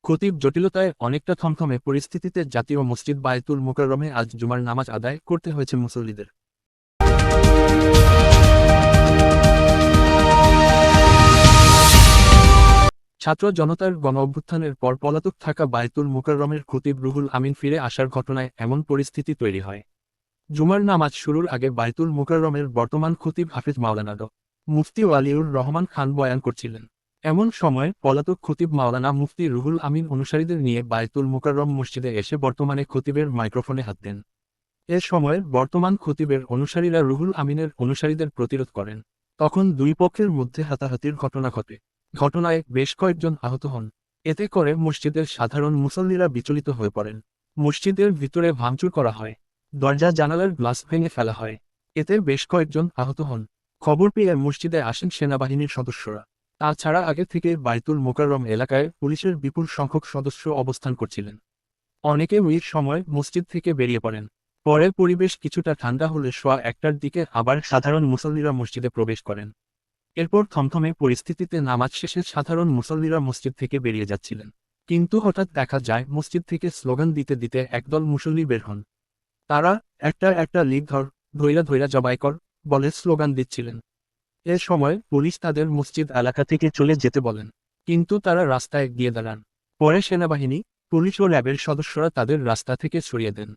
খতিব জটিলতায় অনেকটা থমথমে পরিস্থিতিতে জাতীয় মসজিদ বায়তুল মোকাররমে আজ জুমার নামাজ আদায় করতে হয়েছে মুসল্লিদের। ছাত্র জনতার গণ-অভ্যুত্থানের পর পলাতক থাকা বায়তুল মোকাররমের খতিব রুহুল আমিন ফিরে আসার ঘটনায় এমন পরিস্থিতি তৈরি হয়। জুমার নামাজ শুরুর আগে বায়তুল মোকাররমের বর্তমান খতিব হাফিজ মাওলানা মুফতি ওয়ালিউর রহমান খান বয়ান করছিলেন। এমন সময় পলাতক খতিব মাওলানা মুফতি রুহুল আমিন অনুসারীদের নিয়ে বায়তুল মোকাররম মসজিদে এসে বর্তমানে খতিবের মাইক্রোফোনে হাত দেন। এ সময় বর্তমান খতিবের অনুসারীরা রুহুল আমিনের অনুসারীদের প্রতিরোধ করেন। তখন দুই পক্ষের মধ্যে হাতাহাতির ঘটনা ঘটে। ঘটনায় বেশ কয়েকজন আহত হন। এতে করে মসজিদের সাধারণ মুসল্লিরা বিচলিত হয়ে পড়েন। মসজিদের ভিতরে ভাঙচুর করা হয়, দরজা জানালার গ্লাস ভেঙে ফেলা হয়। এতে বেশ কয়েকজন আহত হন। খবর পেয়ে মসজিদে আসেন সেনাবাহিনীর সদস্যরা। তাছাড়া আগে থেকে বায়তুল মোকাররম এলাকায় পুলিশের বিপুল সংখ্যক সদস্য অবস্থান করছিলেন। অনেকে ওই সময় মসজিদ থেকে বেরিয়ে পড়েন। পরে পরিবেশ কিছুটা ঠান্ডা হলে সোয়া ১টার দিকে আবার সাধারণ মুসল্লিরা মসজিদে প্রবেশ করেন। এরপর থমথমে পরিস্থিতিতে নামাজ শেষে সাধারণ মুসল্লিরা মসজিদ থেকে বেরিয়ে যাচ্ছিলেন। কিন্তু হঠাৎ দেখা যায় মসজিদ থেকে স্লোগান দিতে দিতে একদল মুসল্লি বের হন। তারা একটা একটা লিগ ধর, ধইরা ধইরা জবাই কর বলে স্লোগান দিচ্ছিলেন। এ সময় পুলিশ তাদের মসজিদ এলাকা থেকে চলে যেতে বলেন, কিন্তু তারা রাস্তায় গিয়ে দাঁড়ান। পরে সেনাবাহিনী, পুলিশ ও র্যাবের সদস্যরা তাদের রাস্তা থেকে সরিয়ে দেন।